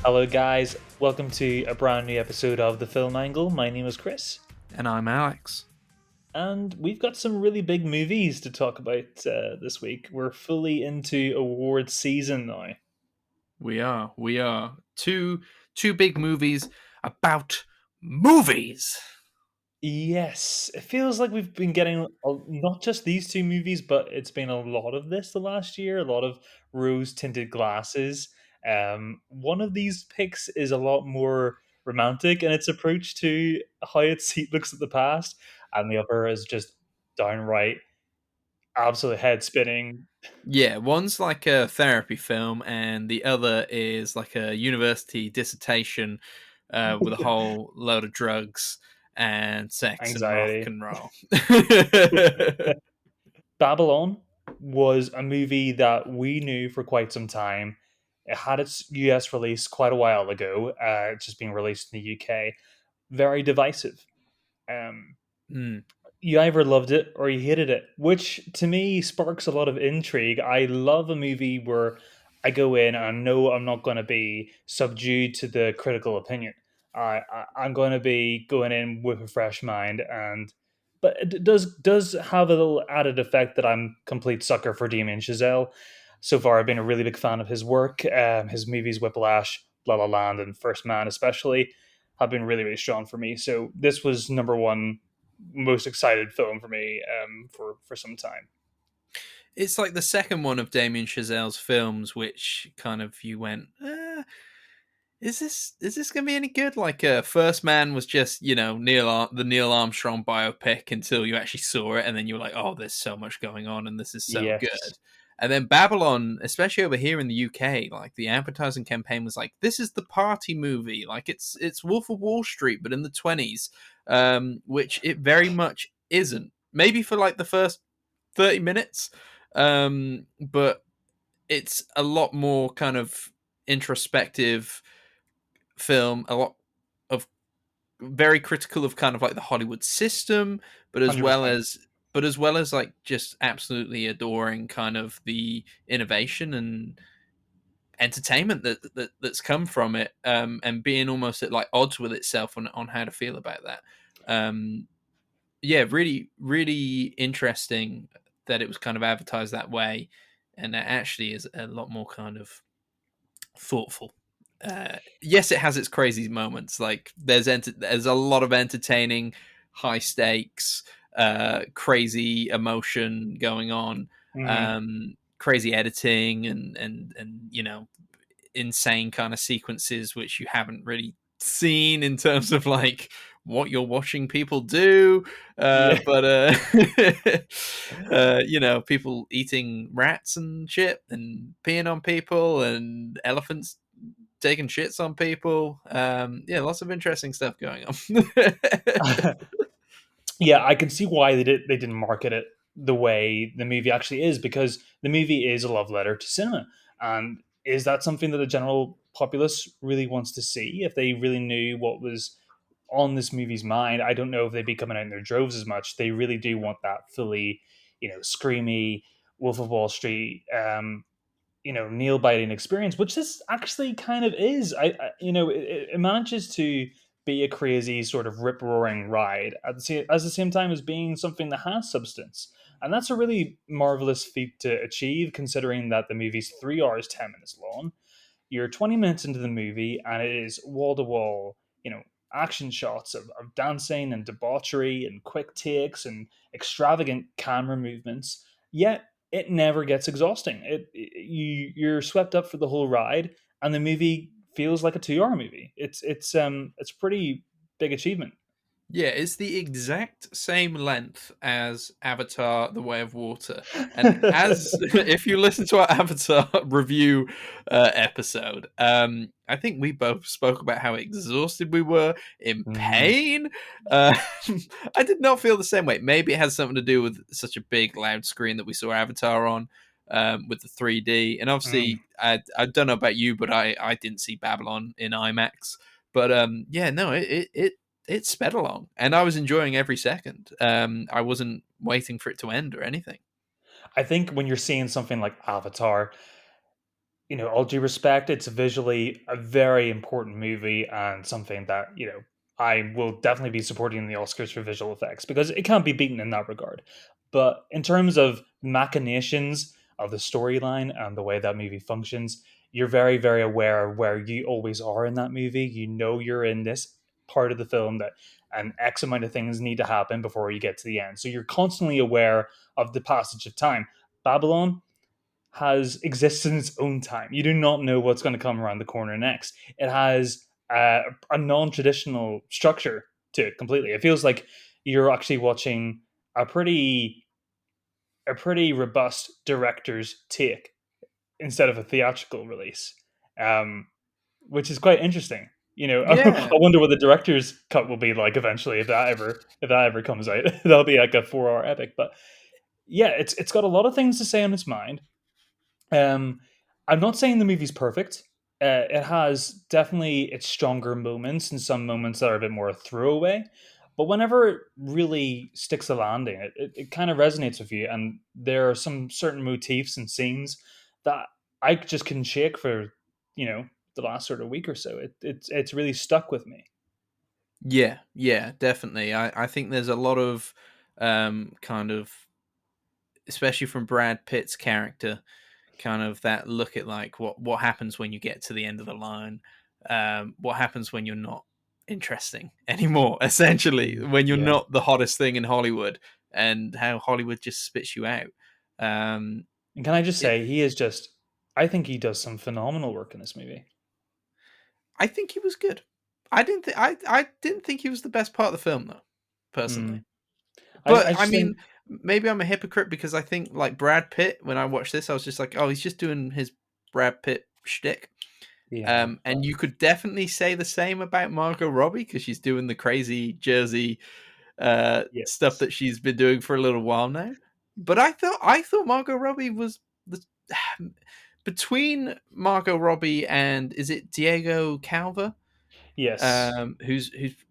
Hello, guys. Welcome to a brand new episode of The Film Angle. My name is Kris, And I'm Alex. and we've got some really big movies to talk about this week. We're fully into awards season now. We are two big movies about movies. Yes, it feels like we've been getting not just these two movies, but it's been a lot of this the last year, a lot of rose tinted glasses. One of these picks is a lot more romantic in its approach to how looks at the past, and the other is just downright absolute head spinning. Yeah, one's like a therapy film, and the other is like a university dissertation with a whole load of drugs and sex and rock Anxiety. and roll. Babylon was a movie that we knew for quite some time. It had its US release quite a while ago. It's just being released in the UK. Very divisive. Um, Mm, you either loved it or you hated it, which to me sparks a lot of intrigue. I love a movie where I go in and I know I'm not going to be subdued to the critical opinion. I'm going to be going in with a fresh mind, and but it does have a little added effect that I'm complete sucker for Damien Chazelle. So far, I've been a really big fan of his work. His movies Whiplash, La La Land, and First Man, especially, have been really really strong for me. So this was number one most excited film for me for some time. it's like the second one of Damien Chazelle's films, which kind of you went, is this gonna be any good? Like, First Man was just the Neil Armstrong biopic until you actually saw it, and then you were like, oh, there's so much going on, and this is so Yes, good. And then Babylon, especially over here in the UK, like the advertising campaign was like, this is the party movie, like it's Wolf of Wall Street, but in the 20s, which it very much isn't. Maybe for like the first 30 minutes, but it's a lot more kind of introspective film, a lot of very critical of kind of like the Hollywood system, but as well 100%. as but as well as like just absolutely adoring kind of the innovation and entertainment that's come from it, and being almost at like odds with itself on how to feel about that. Um, yeah, really, really interesting that it was kind of advertised that way, and it actually is a lot more kind of thoughtful. Yes, it has its crazy moments. Like there's a lot of entertaining, high stakes, crazy emotion going on, Hmm. crazy editing, and insane kind of sequences which you haven't really seen in terms of like what you're watching people do, Yeah. but people eating rats and shit and peeing on people and elephants taking shits on people. Yeah, lots of interesting stuff going on. Yeah, I can see why they didn't market it the way the movie actually is, because the movie is a love letter to cinema. And is that something that the general populace really wants to see? If they really knew what was on this movie's mind, I don't know if they'd be coming out in their droves as much. They really do want that fully, screamy Wolf of Wall Street, nail biting experience, which this actually kind of is. It manages to be a crazy sort of rip roaring ride at the same time as being something that has substance, and that's a really marvelous feat to achieve, considering that the movie's 3 hours 10 minutes long. You're 20 minutes into the movie, and it is wall to wall, action shots of dancing and debauchery and quick takes and extravagant camera movements. Yet it never gets exhausting. You're swept up for the whole ride, and the movie feels like a 2 hour movie. It's pretty big achievement. Yeah, it's the exact same length as Avatar: The Way of Water. And as if you listen to our Avatar review episode, I think we both spoke about how exhausted we were, in Mhm. pain. Uh, I did not feel the same way. Maybe it has something to do with such a big, loud screen that we saw Avatar on. With the 3D, and Mm. obviously, I don't know about you, but I didn't see Babylon in IMAX. But yeah, no, it sped along, and I was enjoying every second. I wasn't waiting for it to end or anything. I think when you're seeing something like Avatar, all due respect, it's visually a very important movie and something that, I will definitely be supporting in the Oscars for visual effects because it can't be beaten in that regard. But in terms of machinations of the storyline and the way that movie functions, you're very, very aware of where you always are in that movie. You know you're in this part of the film that an X amount of things need to happen before you get to the end. So you're constantly aware of the passage of time. Babylon has exists in its own time. You do not know what's going to come around the corner next. It has a non-traditional structure to it completely. It feels like you're actually watching a pretty a pretty robust director's take instead of a theatrical release, um, which is quite interesting. I Yeah, wonder what the director's cut will be like eventually if that ever comes out. That'll be like a 4 hour epic. But yeah, it's got a lot of things to say on its mind. Um, I'm not saying the movie's perfect. It has definitely its stronger moments and some moments that are a bit more throwaway. But whenever it really sticks a landing, it kind of resonates with you. And there are some certain motifs and scenes that I just couldn't shake for, the last sort of week or so. It's really stuck with me. yeah, yeah, definitely. I think there's a lot of kind of, especially from Brad Pitt's character, kind of that look at like what happens when you get to the end of the line, what happens when you're not interesting anymore, essentially, when you're Yeah. not the hottest thing in Hollywood, and how Hollywood just spits you out. Um, And can I just it, say, he is just, I think he does some phenomenal work in this movie. I think he was good. I didn't think he was the best part of the film though, personally. Mm. But I I just mean, think, maybe I'm a hypocrite because I think like Brad Pitt. When I watched this, I was just like, oh, he's just doing his Brad Pitt shtick. yeah. And you could definitely say the same about Margot Robbie because she's doing the crazy Jersey stuff Yes. that she's been doing for a little while now. But I thought Margot Robbie was the between Margot Robbie and is it Diego Calva, Yes. who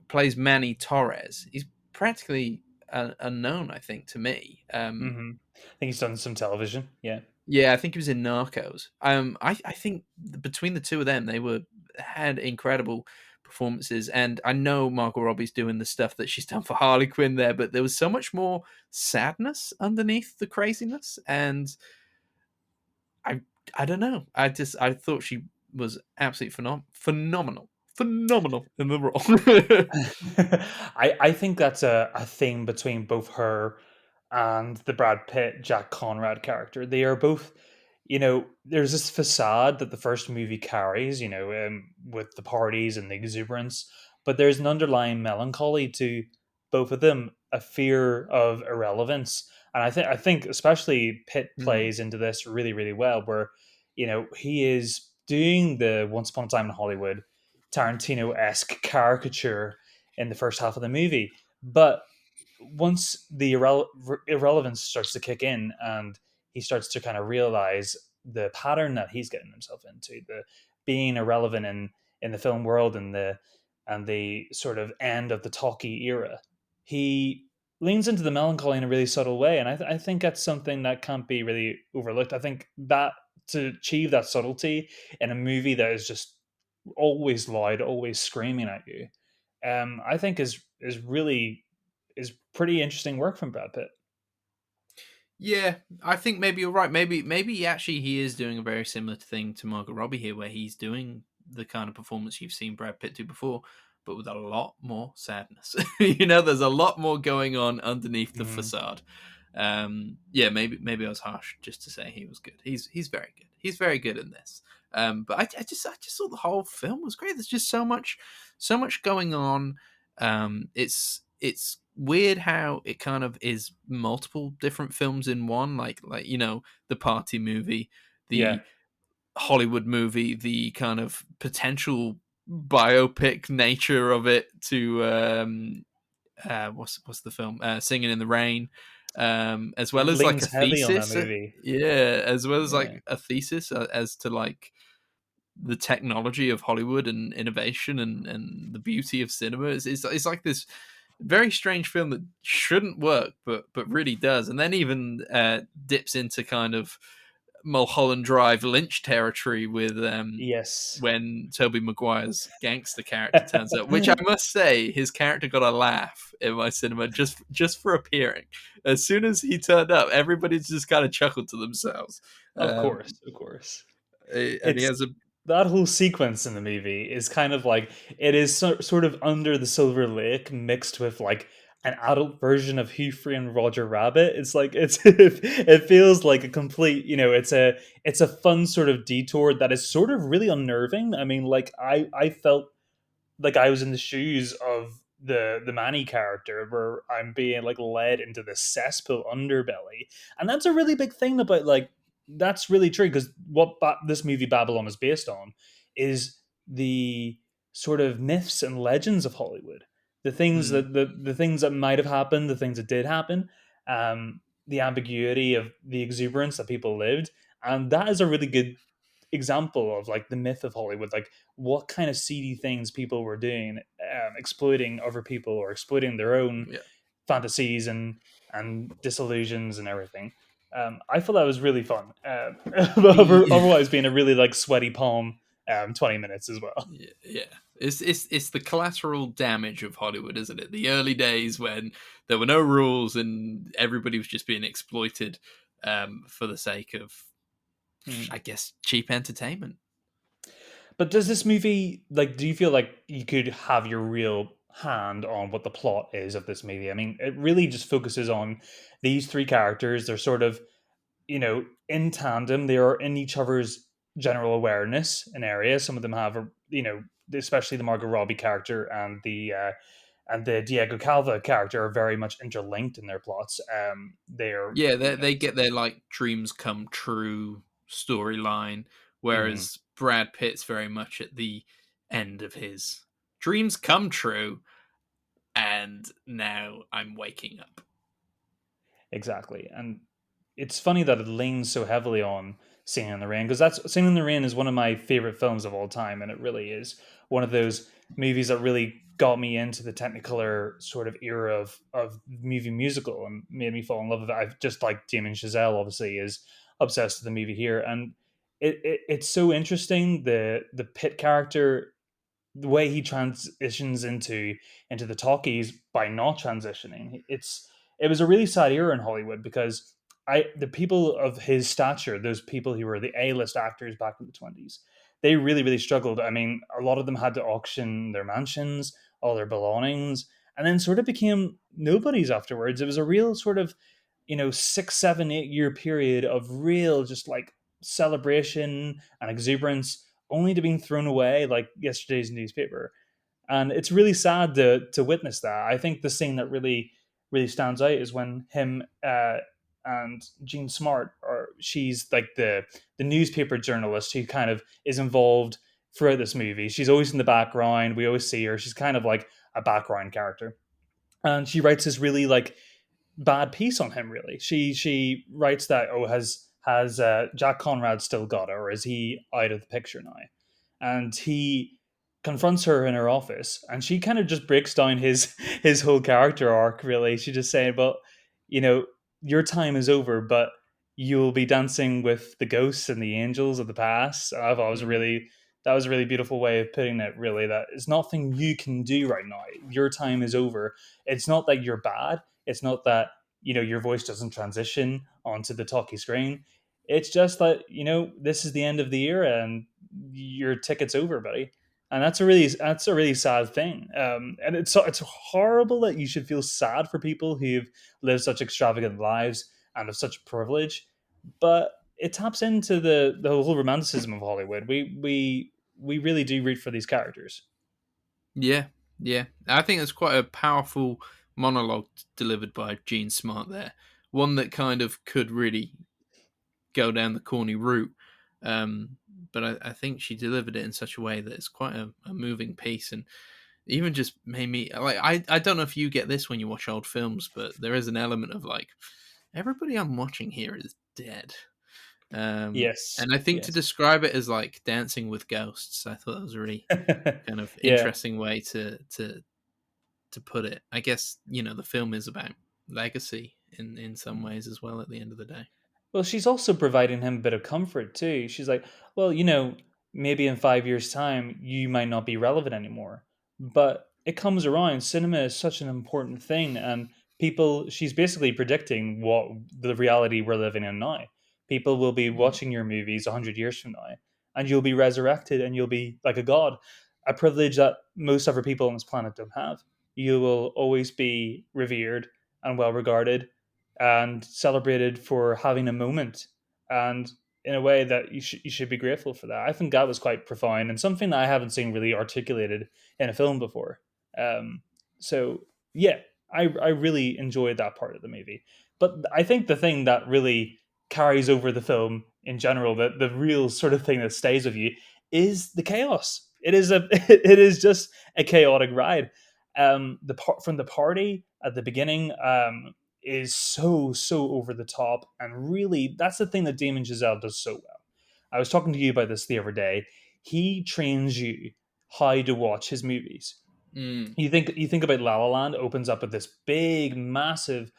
plays Manny Torres. He's practically unknown, I think, to me. Hmm. I think he's done some television. Yeah. Yeah, I think he was in Narcos. I think between the two of them, they were had incredible performances, and I know Margot Robbie's doing the stuff that she's done for Harley Quinn there, but there was so much more sadness underneath the craziness, and I I don't know. I thought she was absolutely phenomenal in the role. I think that's a thing between both her and the Brad Pitt Jack Conrad character. They are both, there's this facade that the first movie carries, with the parties and the exuberance, but there's an underlying melancholy to both of them, a fear of irrelevance. And I think especially Pitt Mm, plays into this really, really well, where, he is doing the Once Upon a Time in Hollywood Tarantino esque caricature in the first half of the movie. But once the irrelevance starts to kick in and he starts to kind of realize the pattern that he's getting himself into, the being irrelevant in the film world and the sort of end of the talkie era, he leans into the melancholy in a really subtle way, and I think that's something that can't be really overlooked. I think that to achieve that subtlety in a movie that is just always loud, always screaming at you, I think is pretty interesting work from Brad Pitt. yeah, I think maybe you're right. Maybe actually he is doing a very similar thing to Margot Robbie here, where he's doing the kind of performance you've seen Brad Pitt do before, but with a lot more sadness. There's a lot more going on underneath the Mhm. facade. Yeah, maybe I was harsh just to say he was good. He's very good. He's very good in this. But I just thought the whole film was great. There's just so much going on. It's weird how it kind of is multiple different films in one, like the party movie, Yeah, the Hollywood movie, the kind of potential biopic nature of it to what's the film, Singing in the Rain, as well as like a leans heavy on that thesis, movie. yeah, as well as Yeah, like a thesis as to like the technology of Hollywood and innovation and the beauty of cinema. It's like this very strange film that shouldn't work, but really does, and then even dips into kind of Mulholland Drive Lynch territory with Yes. when Tobey Maguire's gangster character turns up, which I must say his character got a laugh in my cinema just for appearing. As soon as he turned up, everybody's just kind of chuckled to themselves. Of course, Um, of course. and he It's has a that whole sequence in the movie is kind of like it is sort of under the Silver Lake mixed with like an adult version of Who Framed Roger Rabbit. It's like it's it feels like a complete, it's a fun sort of detour that is sort of really unnerving. I mean, like I felt like I was in the shoes of the Manny character, where I'm being like led into the cesspool underbelly, and that's a really big thing about like that's really true because this movie Babylon is based on is the sort of myths and legends of Hollywood, the things mm, that the things that might have happened, the things that did happen, the ambiguity of the exuberance that people lived, and that is a really good example of like the myth of Hollywood, like what kind of seedy things people were doing, exploiting other people or exploiting their own yeah. fantasies and disillusions and everything. I thought that was really fun. Yeah. Otherwise, being a really like sweaty palm 20 minutes as well. Yeah. It's the collateral damage of Hollywood, isn't it? The early days when there were no rules and everybody was just being exploited for the sake of, Mm. I guess, cheap entertainment. But does this movie like? Do you feel like you could have your real hand on what the plot is of this movie? I mean, it really just focuses on these three characters. They're sort of in tandem. They are in each other's general awareness in areas. Some of them have, especially the Margot Robbie character and the Diego Calva character are very much interlinked in their plots. They are, Yeah, they get their like dreams come true storyline, mhm, whereas Brad Pitt's very much at the end of his dreams come true, and now I'm waking up. exactly. And it's funny that it leans so heavily on Singing in the Rain because that's Singing in the Rain is one of my favorite films of all time, and it really is one of those movies that really got me into the Technicolor sort of era of movie musical and made me fall in love with it. I've just like Damien Chazelle obviously is obsessed with the movie here, and it's so interesting the Pitt character, the way he transitions into the talkies by not transitioning. It was a really sad era in Hollywood because the people of his stature, those people who were the A-list actors back in the 20s, they really struggled. I mean, a lot of them had to auction their mansions, all their belongings, and then sort of became nobodies afterwards. It was a real sort of 6, 7, 8 year period of real just like celebration and exuberance, only to being thrown away like yesterday's newspaper. And it's really sad to witness that. I think the scene that really stands out is when him and Jean Smart, or she's like the newspaper journalist who kind of is involved throughout this movie. She's always in the background. We always see her. She's kind of like a background character, and she writes this really like bad piece on him. Really, she writes that, oh, has Jack Conrad still got her, or is he out of the picture now? And he confronts her in her office, and she kind of just breaks down his whole character arc. Really, she just saying, "Well, you know, your time is over, but you'll be dancing with the ghosts and the angels of the past." And I thought it was Mm. really that was a really beautiful way of putting it. Really, that it's nothing you can do right now. Your time is over. It's not that you're bad. It's not that your voice doesn't transition onto the talkie screen. It's just that this is the end of the era and your ticket's over, buddy. And that's a really sad thing. And it's horrible that you should feel sad for people who've lived such extravagant lives and have such privilege, but it taps into the whole romanticism of Hollywood. We really do root for these characters. Yeah, yeah. I think it's quite a powerful monologue delivered by Gene Smart there. One that kind of could really go down the corny route. Um, but I think she delivered it in such a way that it's quite a moving piece, and even just made me like I don't know if you get this when you watch old films, but there is an element of like everybody I'm watching here is dead. Yes, And I think to yes. describe it as like dancing with ghosts, I thought that was a really kind of Yeah. interesting way to put it. I guess the film is about legacy in some ways as well. At the end of the day. Well, she's also providing him a bit of comfort too. She's like, well, maybe in 5 years' time, you might not be relevant anymore. But it comes around. Cinema is such an important thing. And she's basically predicting what the reality we're living in now. People will be Mm. watching your movies 100 years from now, and you'll be resurrected and you'll be like a god, a privilege that most other people on this planet don't have. You will always be revered and well regarded and celebrated for having a moment, and in a way that you should be grateful for that. I think that was quite profound and something that I haven't seen really articulated in a film before. Um, so yeah, I really enjoyed that part of the movie. But I think the thing that really carries over the film in general, the real sort of thing that stays with you, is the chaos. It is just a chaotic ride. From the party at the beginning, is so over the top, and really that's the thing that Damon Giselle does so well. I was talking to you about this the other day. He trains you how to watch his movies. Mm. You think about La La Land opens up with this big, massive,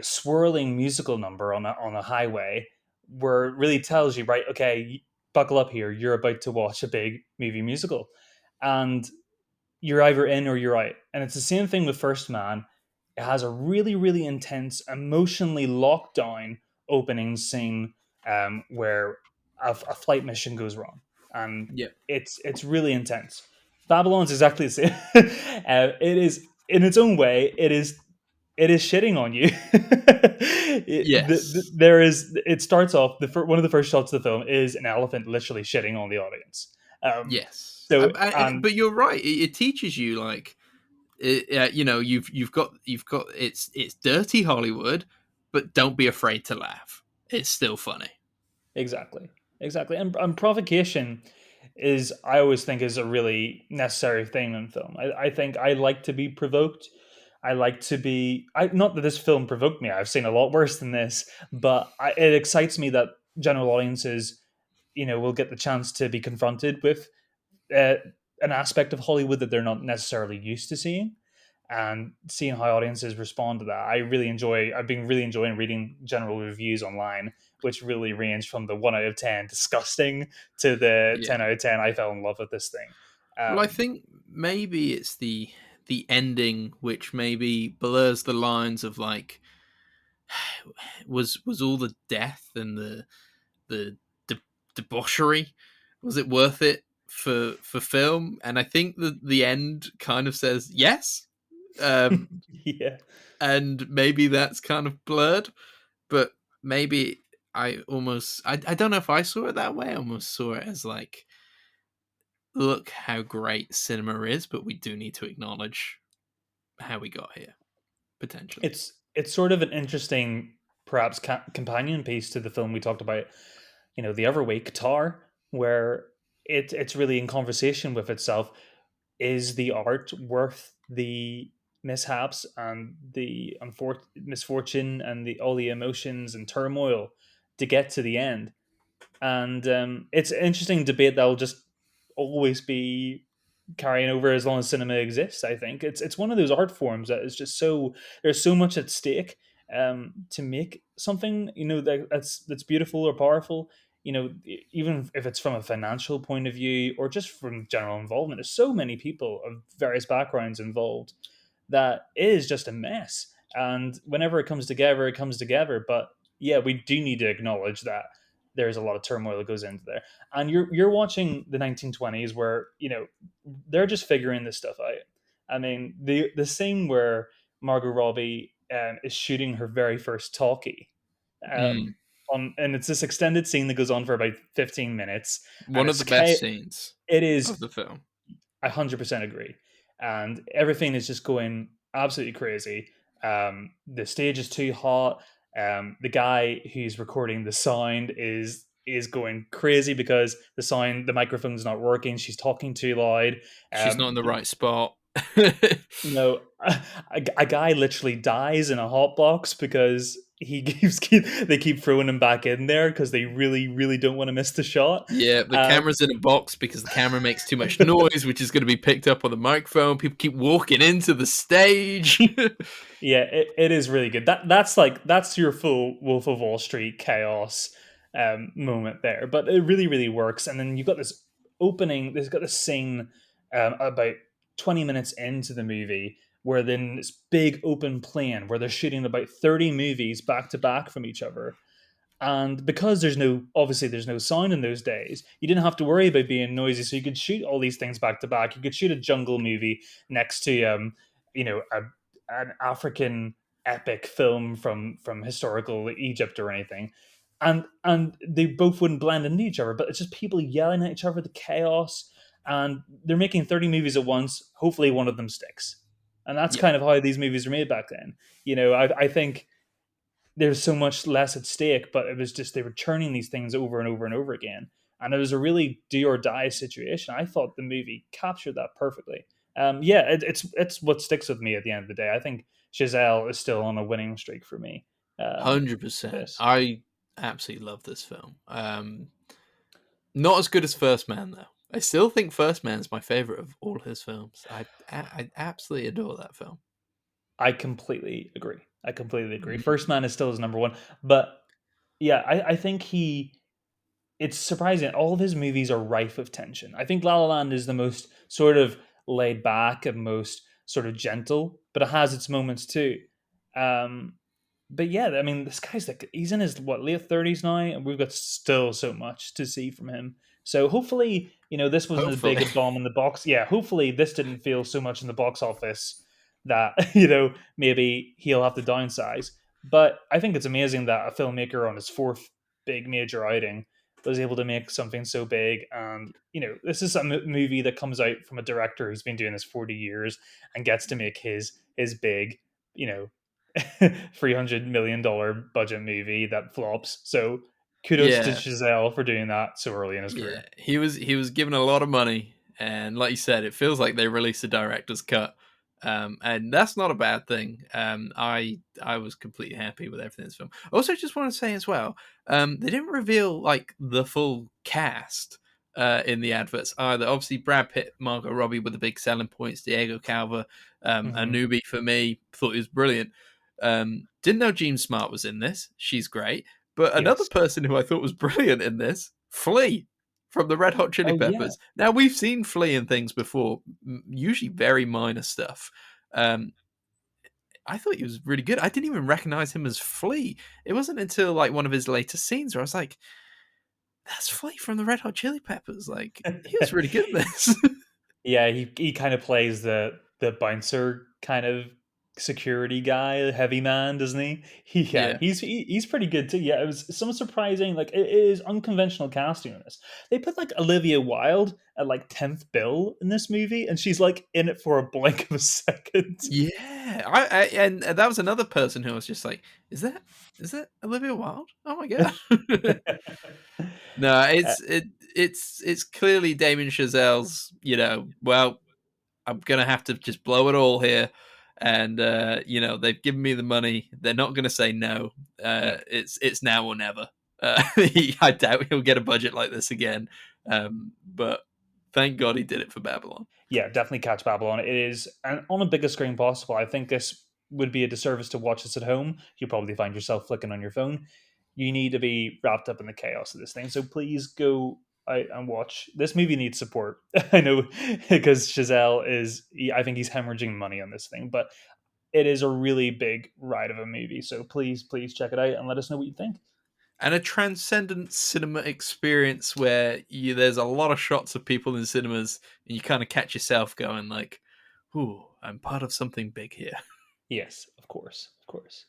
swirling musical number on a highway, where it really tells you, right, okay, buckle up here. You're about to watch a big movie musical, and you're either in or you're out. And it's the same thing with First Man. It has a really, really intense, emotionally locked down opening scene, where a flight mission goes wrong, and Yeah. it's really intense. Babylon's exactly the same. It is in its own way. It is shitting on you. Yes. There is. It starts off one of the first shots of the film is an elephant literally shitting on the audience. Um, Yes. so and But you're right. It teaches you like you've got it's dirty Hollywood, but don't be afraid to laugh. It's still funny. Exactly, exactly, and provocation is, I always think, is a really necessary thing in film. I think I like to be provoked. I like to be. Not that this film provoked me. I've seen a lot worse than this, but it excites me that general audiences, will get the chance to be confronted with uh, an aspect of Hollywood that they're not necessarily used to seeing, and seeing how audiences respond to that. I've been really enjoying reading general reviews online, which really range from the 1 out of 10 disgusting to the Yeah. 10 out of 10 I fell in love with this thing. Well, I Um, think maybe it's the ending which maybe blurs the lines of like was all the death and the debauchery, was it worth it for film? And I think the end kind of says yes. Um, yeah. and maybe that's kind of blurred, but maybe I don't know if I saw it that way. I almost saw it as like, look how great cinema is, but we do need to acknowledge how we got here potentially. It's sort of an interesting, perhaps companion piece to the film we talked about, the other week, Tar, where it's really in conversation with itself. Is the art worth the mishaps and the misfortune and all the emotions and turmoil to get to the end? And it's an interesting debate that will just always be carrying over as long as cinema exists. I think it's one of those art forms that is just so, there's so much at stake, to make something, that's beautiful or powerful. Even if it's from a financial point of view or just from general involvement, there's so many people of various backgrounds involved that it is just a mess. And whenever it comes together, it comes together. But yeah, we do need to acknowledge that there's a lot of turmoil that goes into there. And you're watching the 1920s where they're just figuring this stuff out. I mean, the scene where Margot Robbie is shooting her very first talkie. Mm. Um, and it's this extended scene that goes on for about 15 minutes, and One of the best scenes it of is the film. 100% agree. And everything is just going absolutely crazy. The stage is too hot. The guy who's recording the sound is going crazy because the microphone's not working. She's talking too loud. She's not in the right spot. No, a guy literally dies in a hot box because they keep throwing him back in there because they really don't want to miss the shot. Yeah, the Um, camera's in a box because the camera makes too much noise, which is going to be picked up on the microphone. People keep walking into the stage. yeah, it is really good. That's your full Wolf of Wall Street chaos moment there, but it really works. And then you've got this opening. There's got this scene about 20 minutes into the movie where then this big open plain where they're shooting about 30 movies back to back from each other. And because there's no sound in those days, you didn't have to worry about being noisy. So you could shoot all these things back to back. You could shoot a jungle movie next to, an African epic film from historical Egypt or anything, and they both wouldn't blend into each other. But it's just people yelling at each other, the chaos, and they're making 30 movies at once. Hopefully, one of them sticks, and that's Yeah, kind of how these movies were made back then. I think there's so much less at stake, but it was just they were churning these things over and over and over again. And it was a really do or die situation. I thought the movie captured that perfectly. It's what sticks with me at the end of the day. I think Giselle is still on a winning streak for me. For 100%. this, I absolutely love this film. Not as good as First Man though. I still think First Man's my favorite of all his films. I absolutely adore that film. I completely agree. I completely agree. Mhm. First Man is still his number one, but yeah, I think it's surprising. All of his movies are rife with tension. I think La La Land is the most sort of laid back and most sort of gentle, but it has its moments too. Um, but yeah, I mean, this guy's like he's in his late 30s now, and we've got still so much to see from him. So hopefully, this wasn't as big Hopefully. a bomb in the box. Yeah, hopefully this didn't feel so much in the box office that maybe he'll have to downsize. But I think it's amazing that a filmmaker on his fourth big major outing was able to make something so big. And this is a movie that comes out from a director who's been doing this 40 years and gets to make his big, you know, $300 million budget movie that flops. So kudos to Yeah. Giselle for doing that so early in his Yeah, career. he was given a lot of money, and like you said, it feels like they released a director's cut, and that's not a bad thing. I was completely happy with everything in this film. Also, just want to say as well, they didn't reveal like the full cast in the adverts either. Obviously, Brad Pitt, Margot Robbie were the big selling points. Diego Calva, a Hmm. newbie for me, thought he was brilliant. Didn't know Jean Smart was in this. She's great. But another Yes. person who I thought was brilliant in this, Flea from the Red Hot Chili Oh yeah. Peppers. Now we've seen Flea in things before, usually very minor stuff. Um, I thought he was really good. I didn't even recognize him as Flea. It wasn't until like one of his later scenes where I was like, "That's Flea from the Red Hot Chili Peppers." Like he was really good in this. Yeah, he kind of plays the bouncer kind of security guy, heavy man, doesn't he? Yeah, Yeah, he's pretty good too. Yeah, it was some surprising. Like it is unconventional casting in this. They put like Olivia Wilde at like 10th bill in this movie, and she's like in it for a blink of a second. yeah. And that was another person who was just like, "Is that Olivia Wilde? Oh my god!" No, Uh, it's clearly Damien Chazelle's. Well, I'm gonna have to just blow it all here, and they've given me the money. They're not gonna say no. no. It's now or never. I doubt he'll get a budget like this again. But thank God he did it for Babylon. Yeah, definitely catch Babylon. It is and on the biggest screen possible. I think this would be a disservice to watch this at home. You probably find yourself flicking on your phone. You need to be wrapped up in the chaos of this thing. So please go out and watch. This movie needs support. I know because I think he's hemorrhaging money on this thing, but it is a really big ride of a movie. So please check it out and let us know what you think. And a transcendent cinema experience where there's a lot of shots of people in cinemas, and you kind of catch yourself going like, "Ooh, I'm part of something big here," Yes, of course, of course.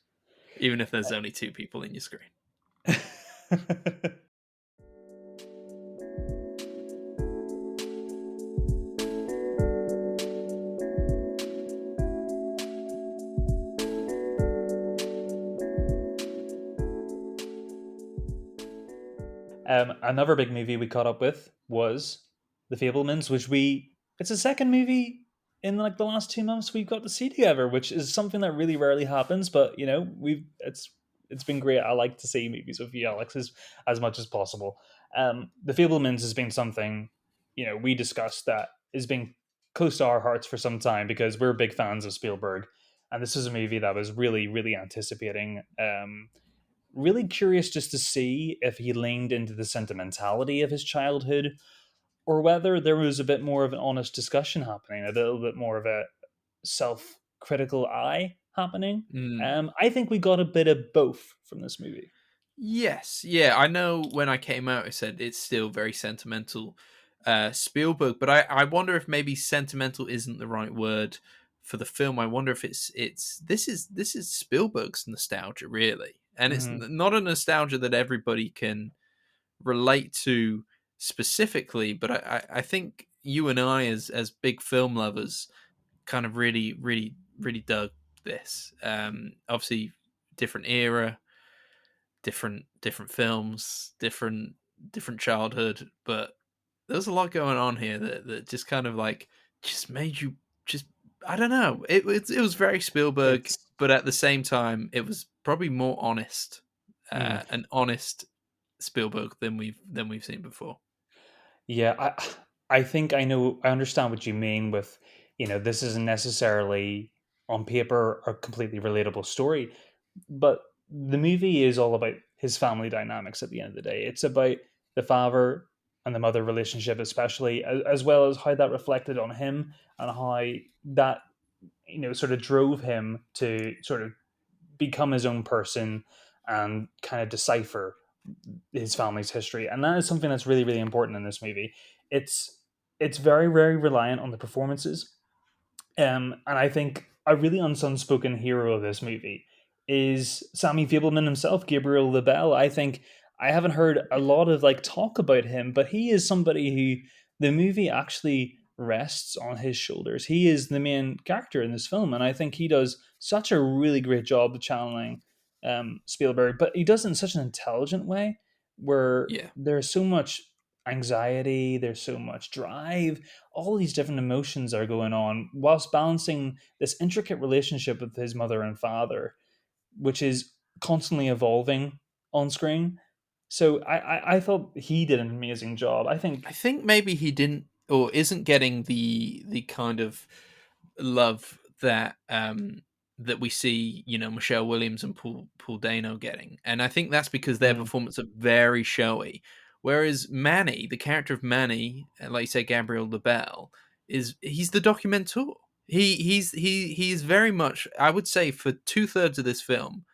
even if there's only two people in your screen. Another big movie we caught up with was The Fabelmans, which it's the second movie in like the last 2 months we've got to see together, which is something that really rarely happens. But It's been great. I like to see movies with you, Alex, as much as possible. The Fablemans has been something, we discussed that has been close to our hearts for some time because we're big fans of Spielberg, and this is a movie that was really, really anticipating. Really curious just to see if he leaned into the sentimentality of his childhood or whether there was a bit more of an honest discussion happening, a little bit more of a self-critical eye happening. Mm. I think we got a bit of both from this movie. Yes, yeah, I know when I came out, I said it's still very sentimental, Spielberg, but I wonder if maybe sentimental isn't the right word for the film. I wonder if it's this is Spielberg's nostalgia, really, and it's Hmm. not a nostalgia that everybody can relate to specifically. But I think you and I, as big film lovers, kind of really dug this. Obviously, different era, different films, different childhood, but there's a lot going on here that just kind of like just made you just I don't know. It was very Spielberg, It's but at the same time, it was probably more honest, mm, an honest Spielberg than we've seen before. yeah. I think I understand what you mean with this isn't necessarily on paper a completely relatable story, but the movie is all about his family dynamics at the end of the day. It's about the father and the mother relationship, especially, as well as how that reflected on him and how that sort of drove him to sort of become his own person and kind of decipher his family's history. And that is something that's really, really important in this movie. It's very, very reliant on the performances, and I think a really unspoken hero of this movie is Sammy Fableman himself, Gabriel LaBelle. I think I haven't heard a lot of like talk about him, but he is somebody who the movie actually rests on his shoulders. He is the main character in this film, and I think he does such a really great job of channeling Spielberg, but he does it in such an intelligent way where Yeah, there's so much anxiety, there's so much drive, all these different emotions are going on whilst balancing this intricate relationship with his mother and father, which is constantly evolving on screen. So I thought he did an amazing job. I think I think maybe he didn't or isn't getting the kind of love that we see, Michelle Williams and Paul Dano getting, and I think that's because their mm, performance are very showy. Whereas Manny, the character of Manny, like you say, Gabriel LaBelle, he's the documenteur. He's very much, I would say, for 2/3 of this film,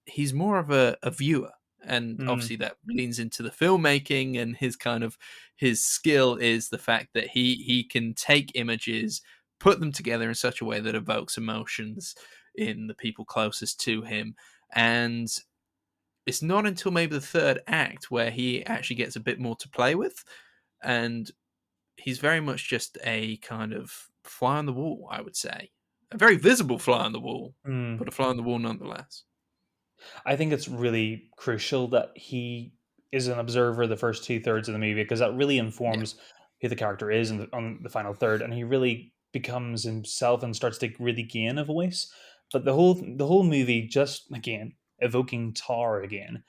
he's more of a viewer, and mm, obviously that leans into the filmmaking, and his skill is the fact that he can take images, put them together in such a way that evokes emotions in the people closest to him. And it's not until maybe the third act where he actually gets a bit more to play with, and he's very much just a kind of fly on the wall, I would say, a very visible fly on the wall, mm. but a fly on the wall nonetheless. I think it's really crucial that he is an observer the first 2/3 of the movie because that really Yeah. informs who the character is on the final third, and he really becomes himself and starts to really gain a voice. But the whole movie, just again evoking Tar again,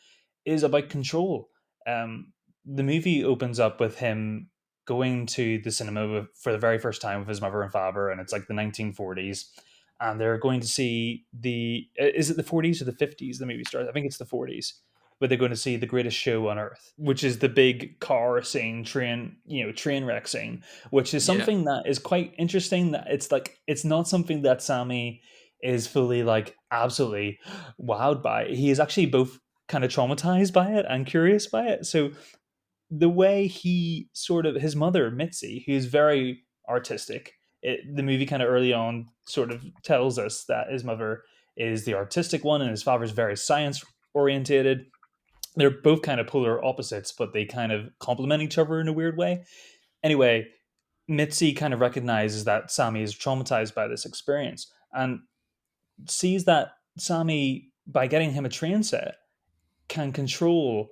is about control. Um, the movie opens up with him going to the cinema for the very first time with his mother and father, and it's like the 1940s, and they're going to see the is it the 40s or the 50s the movie starts? I think it's the 40s, but they're going to see the greatest show on earth, which is the big car scene, train wreck scene, which is Yeah. something that is quite interesting. That it's like it's not something that Sammy is fully like absolutely wowed by. He is actually both kind of traumatized by it and curious by it. So the way he sort of his mother Mitzi, who's very artistic, the movie kind of early on sort of tells us that his mother is the artistic one and his father's very science orientated. They're both kind of polar opposites, but they kind of complement each other in a weird way. Anyway, Mitzi kind of recognizes that Sammy is traumatized by this experience and sees that Sammy, by getting him a train set, can control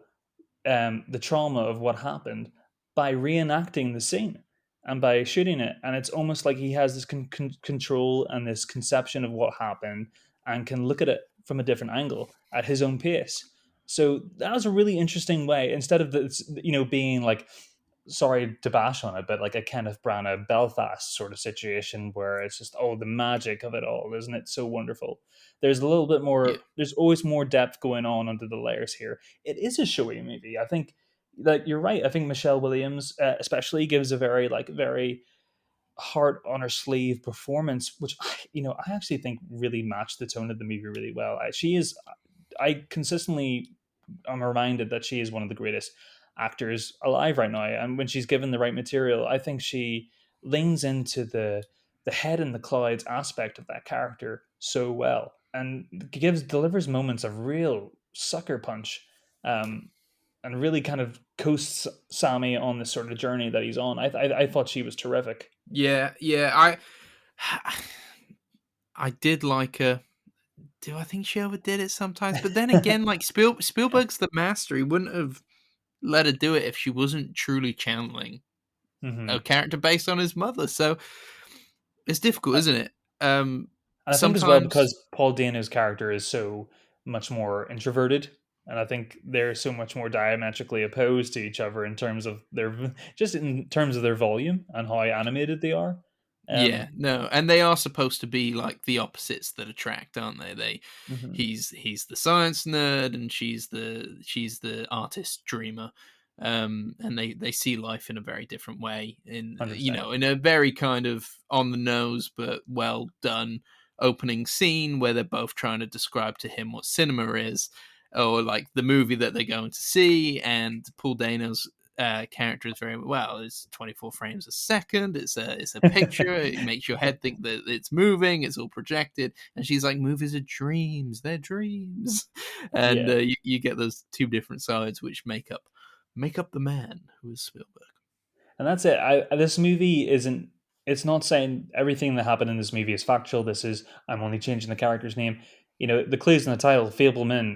the trauma of what happened by reenacting the scene and by shooting it. And it's almost like he has this control and this conception of what happened and can look at it from a different angle at his own pace. So that was a really interesting way. Instead of this, being like, sorry to bash on it, but like a Kenneth Branagh Belfast sort of situation where it's just, oh, the magic of it all, isn't it so wonderful? There's a little bit Yeah. more. There's always more depth going on under the layers here. It is a showy movie. I think, like, you're right. I think Michelle Williams, especially, gives a very heart on her sleeve performance, which I actually think really matched the tone of the movie really well. She is. I consistently am reminded that she is one of the greatest actors alive right now, and when she's given the right material, I think she leans into the head in the clouds aspect of that character so well, and delivers moments of real sucker punch, um, and really kind of coasts Sammy on this sort of journey that he's on. I thought she was terrific. Yeah, yeah. I did like her. Do I think she overdid it sometimes? But then again, like Spielberg's the master. He wouldn't have let her do it if she wasn't truly channeling a Hmm. character based on his mother. So it's difficult, isn't it? And I think as well Sometimes, because Paul Dano's character is so much more introverted, and I think they're so much more diametrically opposed to each other in terms of their just in terms of their volume and how animated they are. yeah, Um, no, and they are supposed to be like the opposites that attract, aren't they? mhm, He's the science nerd, and she's the artist dreamer. And they see life in a very different way, 100%. in a very kind of on the nose but well done opening scene where they're both trying to describe to him what cinema is, or like the movie that they're going to see. And Paul Dano's character is very well. It's 24 frames a second. It's a picture. It makes your head think that it's moving. It's all projected. And she's like, movies are dreams. They're dreams. And Yeah. you get those two different sides which make up the man who is Spielberg. And that's it. This movie isn't. It's not saying everything that happened in this movie is factual. This is, I'm only changing the character's name. The clues in the title, Fableman.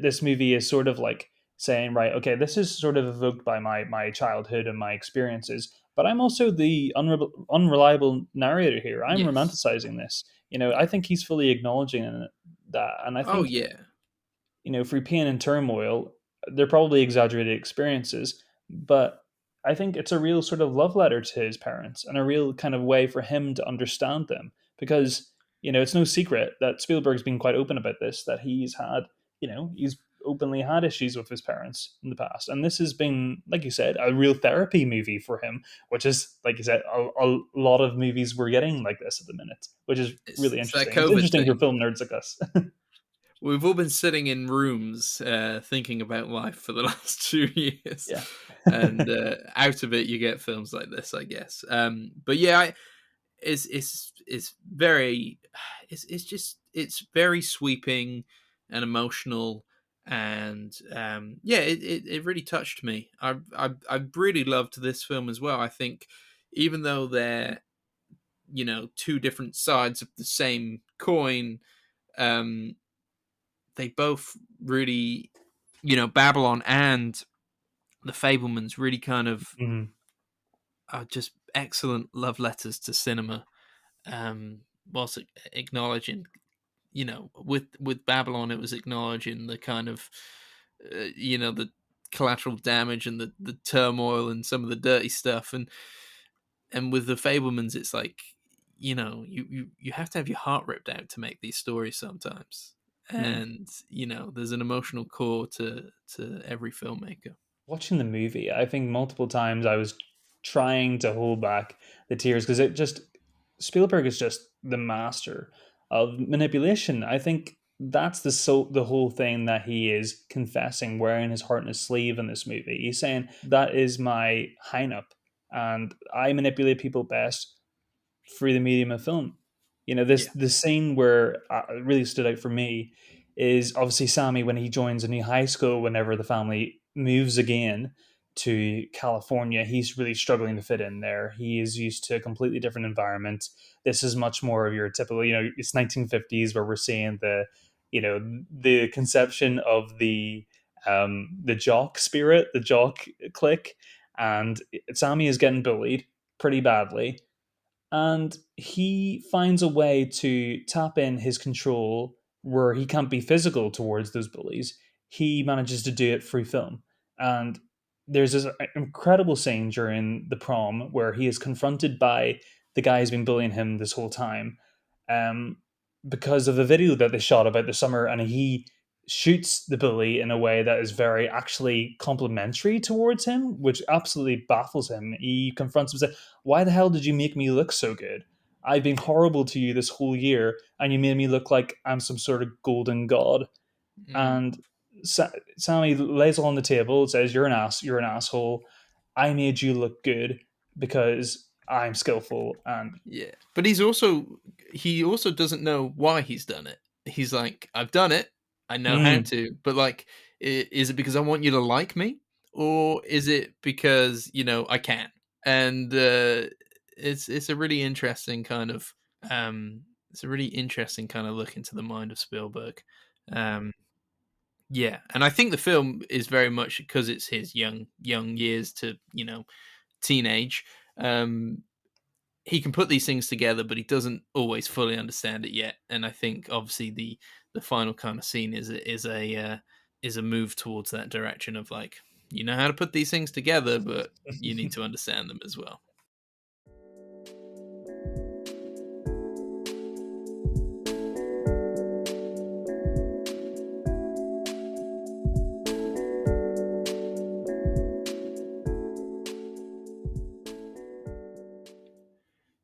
This movie is sort of like saying, right, okay, this is sort of evoked by my childhood and my experiences, but I'm also the unreliable narrator here. I'm Yes. romanticizing this. I think he's fully acknowledging that, and I Oh think, yeah. through pain and turmoil, they're probably exaggerated experiences, but I think it's a real sort of love letter to his parents and a real kind of way for him to understand them. Because, it's no secret that Spielberg's been quite open about this, that he's openly had issues with his parents in the past. And this has been, like you said, a real therapy movie for him, which is, like you said, a lot of movies we're getting like this at the minute, which is It's really it's that interesting. It's COVID interesting for thing. film nerds like us. We've all been sitting in rooms thinking about life for the last 2 years, Yeah. and out of it you get films like this, I guess. But yeah, it's very it's very sweeping and emotional, and yeah, it really touched me. I really loved this film as well. I think even though they're two different sides of the same coin, um, they both really, Babylon and the Fablemans really kind of Mhm. are just excellent love letters to cinema. Whilst acknowledging, with Babylon, it was acknowledging the kind of, the collateral damage and the turmoil and some of the dirty stuff, and with the Fablemans, it's like, you have to have your heart ripped out to make these stories sometimes, Yeah. and there's an emotional core to every filmmaker. Watching the movie, I think multiple times I was trying to hold back the tears because it just Spielberg is just the master of manipulation. I think that's the whole thing that he is confessing, wearing his heart on his sleeve in this movie. He's saying that is my hang up, and I manipulate people best through the medium of film. This Yeah, the scene where really stood out for me is obviously Sammy when he joins a new high school. Whenever the family moves again to California, he's really struggling to fit in there. He is used to a completely different environment. This is much more of your typical, it's 1950s where we're seeing the conception of the jock spirit, the jock clique, and Sammy is getting bullied pretty badly, and he finds a way to tap in his control where he can't be physical towards those bullies, he manages to do it through film. And there's this incredible scene during the prom where he is confronted by the guy who's been bullying him this whole time, um, because of a video that they shot about the summer, and he shoots the bully in a way that is very actually complimentary towards him, which absolutely baffles him. He confronts him and says, "Why the hell did you make me look so good? I've been horrible to you this whole year, and you made me look like I'm some sort of golden god." Mm. And Sammy lays it on the table, says, "You're an ass. You're an asshole. I made you look good because I'm skillful." And Yeah, but he also doesn't know why he's done it. He's like, I've done it. I know how mm, to, but like, is it because I want you to like me, or is it because I can? And it's a really interesting kind of it's a really interesting kind of look into the mind of Spielberg. Um, yeah, and I think the film is very much because it's his young years to teenage. Um, he can put these things together, but he doesn't always fully understand it yet. And I think obviously the final kind of scene is a move towards that direction of like, you know how to put these things together, but you need to understand them as well.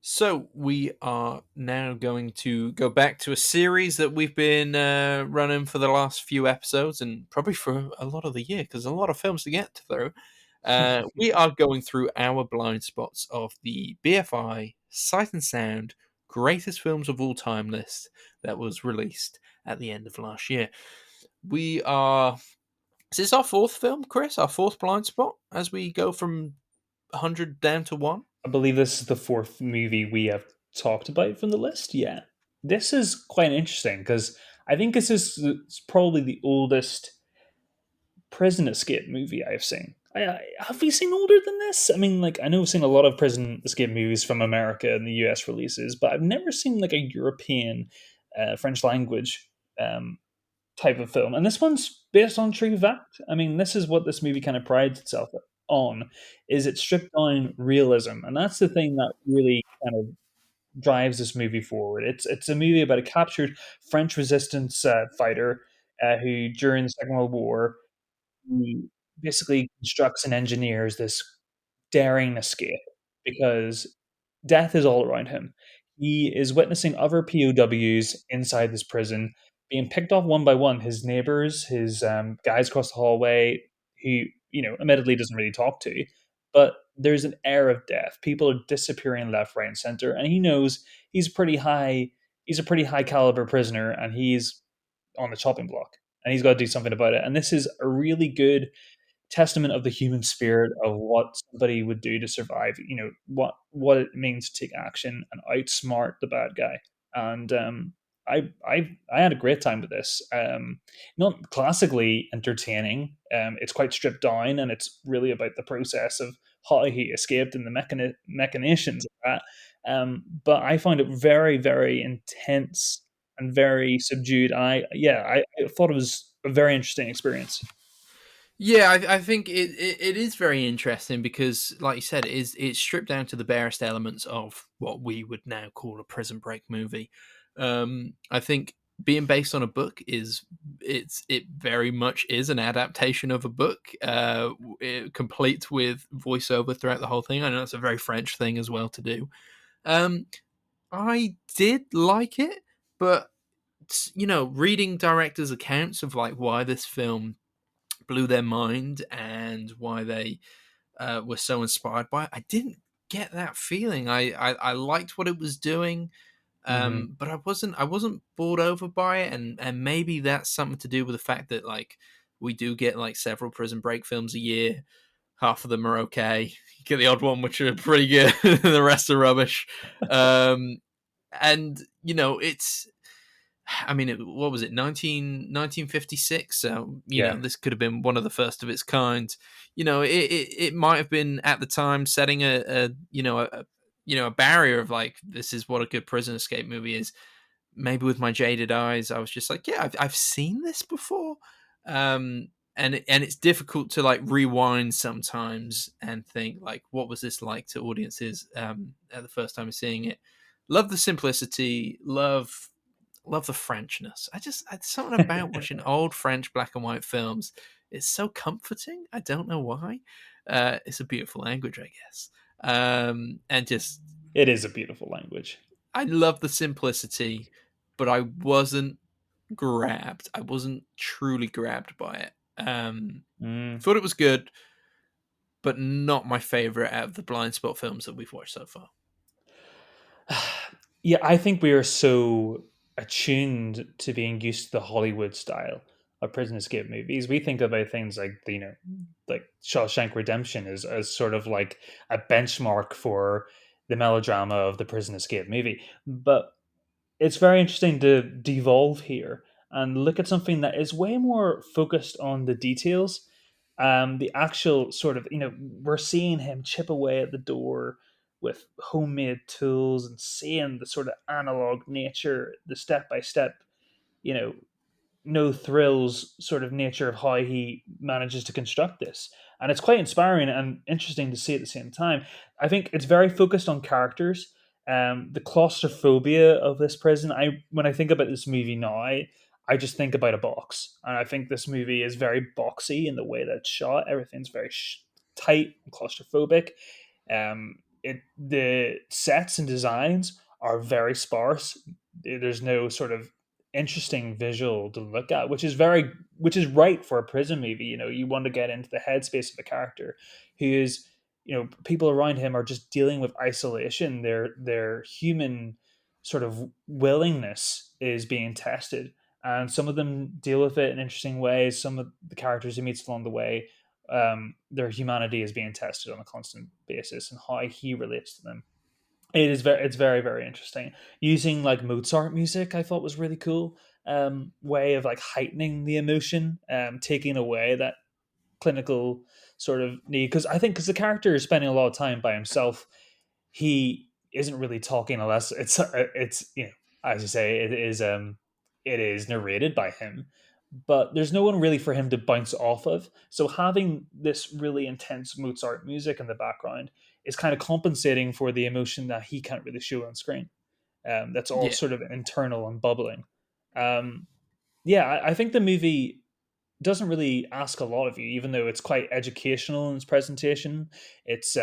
So we are now going to go back to a series that we've been running for the last few episodes, and probably for a lot of the year, because a lot of films to get through. We are going through our blind spots of the BFI Sight and Sound Greatest Films of All Time list that was released at the end of last year. We are. Is this our fourth film, Chris? Our fourth blind spot as we go from 100 down to one? I believe this is the fourth movie we have talked about from the list. Yeah, this is quite interesting because I think this is probably the oldest prison escape movie I've seen. Have we seen older than this? I mean, like I know I've seen a lot of prison escape movies from America and the US releases, but I've never seen like a European, French language type of film. And this one's based on true fact. I mean, this is what this movie kind of prides itself on: is it stripped down realism, and that's the thing that really kind of drives this movie forward. It's a movie about a captured French resistance fighter who, during the Second World War, he basically constructs and engineers this daring escape because death is all around him. He is witnessing other POWs inside this prison being picked off one by one. His neighbors, his guys across the hallway, who admittedly doesn't really talk to, but there's an air of death. People are disappearing left, right, and center, and he knows he's pretty high. He's a pretty high caliber prisoner, and he's on the chopping block, and he's got to do something about it. And this is a really good testament of the human spirit of what somebody would do to survive. What it means to take action and outsmart the bad guy. And I had a great time with this. Not classically entertaining. It's quite stripped down, and it's really about the process of how he escaped and the machinations of that. But I found it very, very intense and very subdued. I thought it was a very interesting experience. Yeah, I think it is very interesting because, like you said, it's stripped down to the barest elements of what we would now call a prison break movie. I think being based on a book it very much is an adaptation of a book, complete with voiceover throughout the whole thing. I know it's a very French thing as well to do. Um, I did like it, but reading directors' accounts of like why this film blew their mind and why they were so inspired by it. I didn't get that feeling. I liked what it was doing, Hmm. but I wasn't bored over by it, and maybe that's something to do with the fact that like we do get like several Prison Break films a year. Half of them are okay. You get the odd one which are pretty good, the rest are rubbish. Um, and it's I mean, what was it, 1956? So, Yeah. this could have been one of the first of its kind. It might have been at the time setting a barrier of like, this is what a good prison escape movie is. maybe with my jaded eyes, I was just like, yeah, I've seen this before. And it's difficult to like rewind sometimes and think like, what was this like to audiences at the first time of seeing it? Love the simplicity, love the Frenchness. It's something about watching old French black and white films. It's so comforting. I don't know why. It's a beautiful language, I guess. And just It is a beautiful language. I love the simplicity, but I wasn't grabbed. I wasn't truly grabbed by it. Mm. Thought it was good, but not my favorite out of the blind spot films that we've watched so far. Yeah, I think we are so attuned to being used to the Hollywood style of prison escape movies. We think about things like like Shawshank Redemption as sort of like a benchmark for the melodrama of the prison escape movie. But it's very interesting to devolve here and look at something that is way more focused on the details. The actual sort of, we're seeing him chip away at the door with homemade tools and seeing the sort of analog nature, the step by step, you know, no thrills sort of nature of how he manages to construct this. And it's quite inspiring and interesting to see at the same time. I think it's very focused on characters. The claustrophobia of this prison. When I think about this movie now, I just think about a box, and I think this movie is very boxy in the way that it's shot. Everything's very tight and claustrophobic. The sets and designs are very sparse. There's no sort of interesting visual to look at, which is right for a prison movie. You want to get into the headspace of a character who is, people around him are just dealing with isolation. Their human sort of willingness is being tested, and some of them deal with it in interesting ways. Some of the characters he meets along the way, their humanity is being tested on a constant basis, and how he relates to them. It's very, very interesting. Using like Mozart music, I thought was really cool. Way of like heightening the emotion, taking away that clinical sort of need. Because the character is spending a lot of time by himself, he isn't really talking unless it's as you say, it is narrated by him, but there's no one really for him to bounce off of. So having this really intense Mozart music in the background is kind of compensating for the emotion that he can't really show on screen. That's all Yeah. sort of internal and bubbling. Um, yeah, I think the movie doesn't really ask a lot of you, even though it's quite educational in its presentation. It's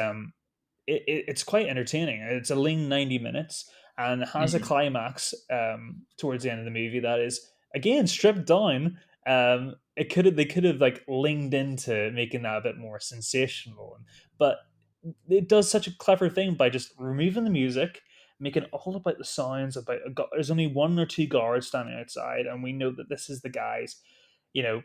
it's quite entertaining. It's a lean 90 minutes and has a Mhm. climax towards the end of the movie that is again stripped down. They could have like leaned into making that a bit more sensational, but it does such a clever thing by just removing the music, making it all about the sounds. About there's only one or two guards standing outside, and we know that this is the guy's, you know,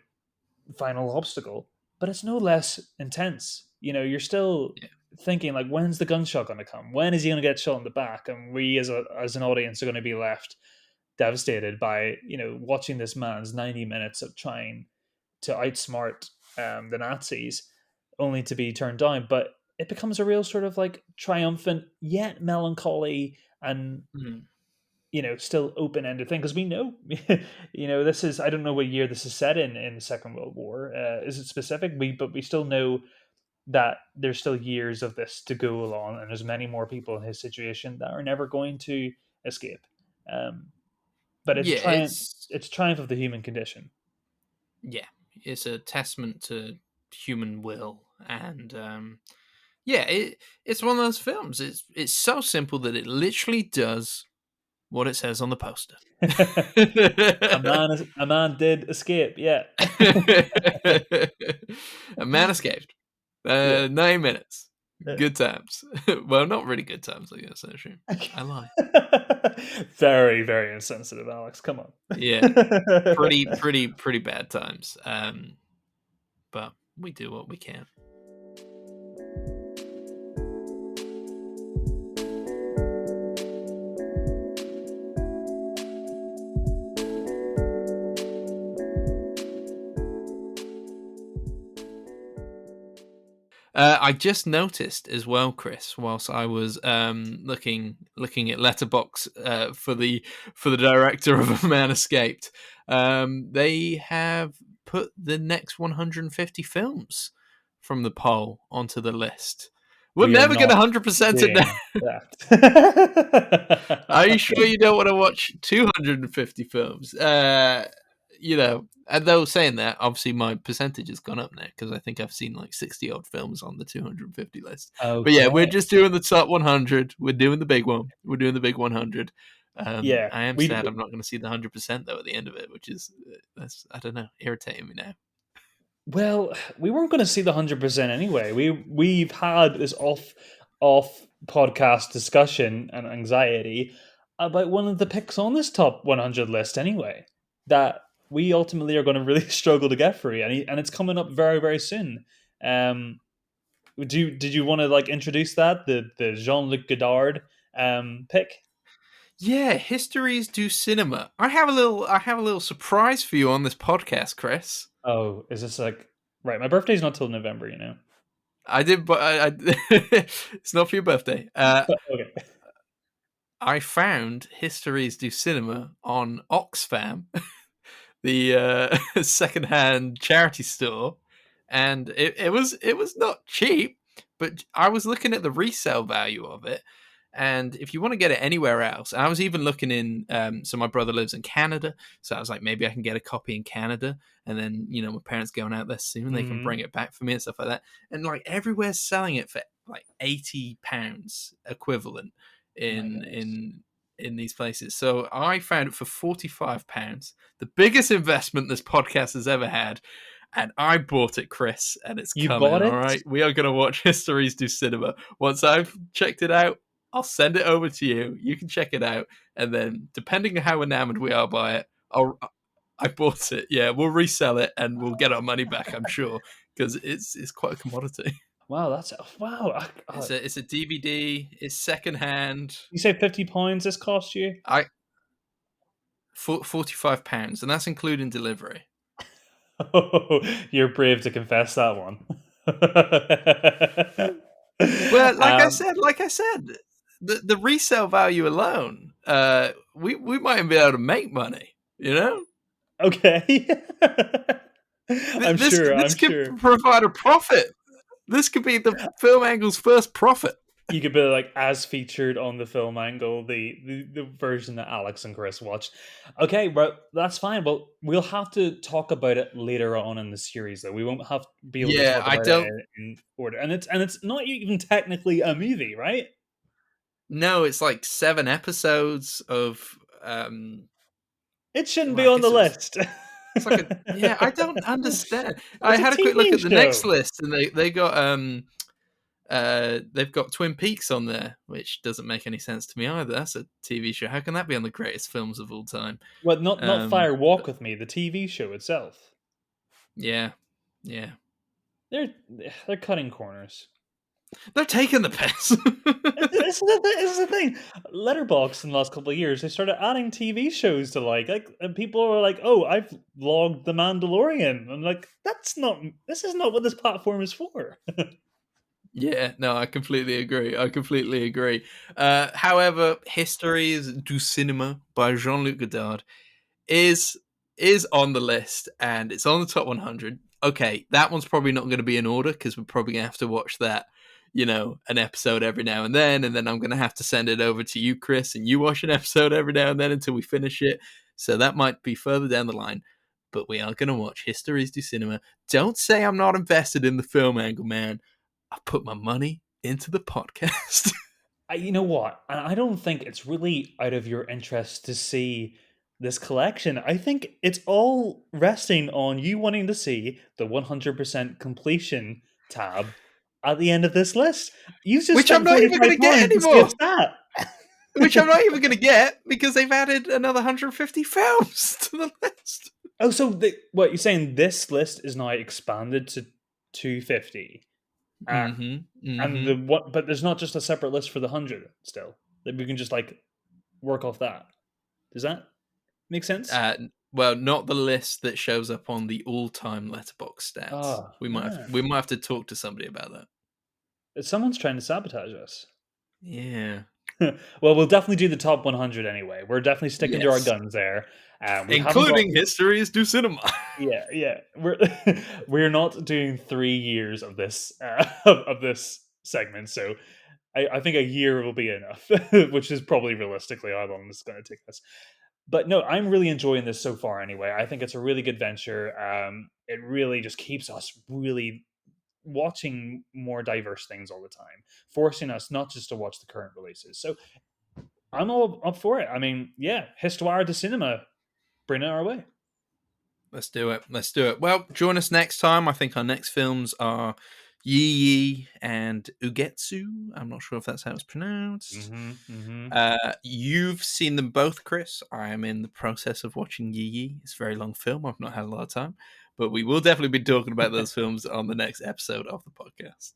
final obstacle, but it's no less intense. You're still Yeah. thinking like, when's the gunshot going to come? When is he going to get shot in the back? And we as an audience are going to be left devastated by watching this man's 90 minutes of trying to outsmart the Nazis, only to be turned down. But it becomes a real sort of like triumphant yet melancholy and Mhm. Still open-ended thing, because we know this is, I don't know what year this is set in the Second World War. Is it specific? But we still know that there's still years of this to go along, and there's many more people in his situation that are never going to escape. um, but Yeah, it's triumph of the human condition. yeah, it's a testament to human will, and yeah, it's one of those films. It's so simple that it literally does what it says on the poster. A man did escape, yeah. A man escaped. Yeah. 9 minutes. Yeah. Good times. Well, not really good times, I guess, actually. I lie. Very, very insensitive, Alex. Come on. Yeah. Pretty bad times. But we do what we can. I just noticed as well, Chris, whilst I was looking at Letterbox for the director of A Man Escaped, they have put the next 150 films from the poll onto the list. We're We are never going to not 100% it now. doing that. Are you sure you don't want to watch 250 films? And though saying that, obviously my percentage has gone up now because I think I've seen like 60 odd films on the 250 list. But yeah, we're Okay. just doing the top 100. We're doing the big one. We're doing the big 100. Yeah. I am We sad I'm not going to see the 100% though at the end of it, which is that's I don't know, irritating me now. Well, we weren't going to see the 100% anyway. We've had this off podcast discussion and anxiety about one of the picks on this top 100 list anyway. That we ultimately are going to really struggle to get through, and it's coming up very very soon. Um, did you want to like introduce that the Jean Luc Godard pick? Yeah, histories do cinema. I have a little surprise for you on this podcast, Chris. Oh, is this like right? My birthday's not till November, you know. I did, but it's not for your birthday. Okay. I found Histories Do Cinema on Oxfam, the secondhand charity store, and it was not cheap, but I was looking at the resale value of it, and if you want to get it anywhere else, I was even looking in. So my brother lives in Canada, so I was like, maybe I can get a copy in Canada, and then my parents going out there soon, they can bring Mhm. it back for me and stuff like that. And like everywhere's selling it for like £80 equivalent My in goodness. these places. So I found it for £45, the biggest investment this podcast has ever had. And I bought it, Chris, and it's You coming. bought All it? right, we are going to watch Histories Do Cinema. Once I've checked it out, I'll send it over to you. You can check it out, and then depending on how enamored we are by it, I bought it. Yeah, we'll resell it and we'll get our money back. I'm sure because it's quite a commodity. Wow, that's wow. It's a DVD. It's secondhand. You say £50 this cost you? I £45, and that's including delivery. Oh, you're brave to confess that one. Well, um, like I said, the resale value alone, we might even be able to make money. You know, okay. I'm this sure. I'm this could sure. provide a profit. This could be the film angle's first profit. You could be like as featured on the film angle, the version that Alex and Chris watched. Okay, but that's fine. But we'll have to talk about it later on in the series, though. We won't have be able to Yeah, talk I about it don't. in order, and it's not even technically a movie, right? No, it's like 7 episodes of. It shouldn't Well, be I on the guess it was. list. It's like a. Yeah, I don't understand. I It's a had a quick look TV at the next show. list, and they got they've got Twin Peaks on there, which doesn't make any sense to me either. That's a TV show. How can that be on the greatest films of all time? Well, not Fire Walk But with Me, the TV show itself. yeah, yeah, They're they're cutting corners. they're taking the piss. This is the thing. Letterbox in the last couple of years, they started adding TV shows to like, and people are like, "Oh, I've logged The Mandalorian." I'm like, "That's not. This is not what this platform is for." Yeah, no, I completely agree. I completely agree. However, Histories du Cinema by Jean-Luc Godard is on the list and it's on the top 100. Okay, that one's probably not going to be in order because we're probably going to have to watch that, an episode every now and then I'm going to have to send it over to you, Chris, and you watch an episode every now and then until we finish it. So that might be further down the line. But we are going to watch Histories du Cinema. Don't say I'm not invested in the film angle, man. I put my money into the podcast. You know what? I don't think it's really out of your interest to see this collection. I think it's all resting on you wanting to see the 100% completion tab at the end of this list. You just Which I'm spent not even going to get £45 to see a anymore. stat. Which I'm not even going to get because they've added another 150 films to the list. Oh, so what you're saying? This list is now expanded to 250, Mm-hmm. and Mm-hmm. the what? But there's not just a separate list for the 100. Still, that we can just like work off that. Does that make sense? Uh, well, not the list that shows up on the all-time letterbox stats. Oh We might have man. we might have to talk to somebody about that. Someone's trying to sabotage us. Yeah. Well, we'll definitely do the top 100 anyway. We're definitely sticking to our Yes. guns there. We haven't got. Including Histories do Cinema. Yeah, yeah. We're we're not doing 3 years of this of this segment, so I think a year will be enough, which is probably realistically how long this is going to take us. But no, I'm really enjoying this so far. Anyway, I think it's a really good venture. It really just keeps us really watching more diverse things all the time, forcing us not just to watch the current releases. So I'm all up for it. I mean, yeah, Histoire de Cinema, bring it our way. Let's do it. Let's do it. Well, join us next time. I think our next films are Yi Yi and Ugetsu. I'm not sure if that's how it's pronounced. You've seen them both, Chris. I am in the process of watching Yi Yi. It's a very long film. I've not had a lot of time. But we will definitely be talking about those films on the next episode of the podcast.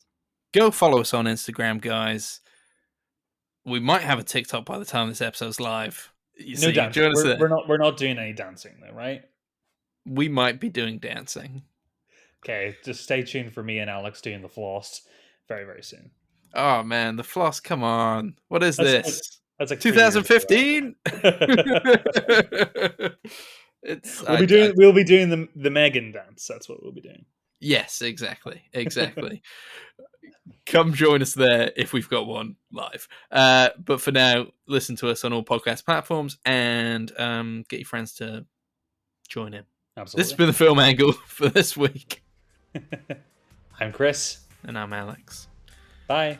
Go follow us on Instagram, guys. We might have a TikTok by the time this episode's live. No dancing. Join us there. We're not doing any dancing though, right? We might be doing dancing. Okay, just stay tuned for me and Alex doing the floss very, very soon. Oh man, the floss! Come on, what is this? That's like 2015. We'll be doing the Megan dance. That's what we'll be doing. Yes, exactly. Come join us there if we've got one live. But for now, listen to us on all podcast platforms and get your friends to join in. Absolutely. This has been the Film Angle for this week. I'm Chris. And I'm Alex. Bye.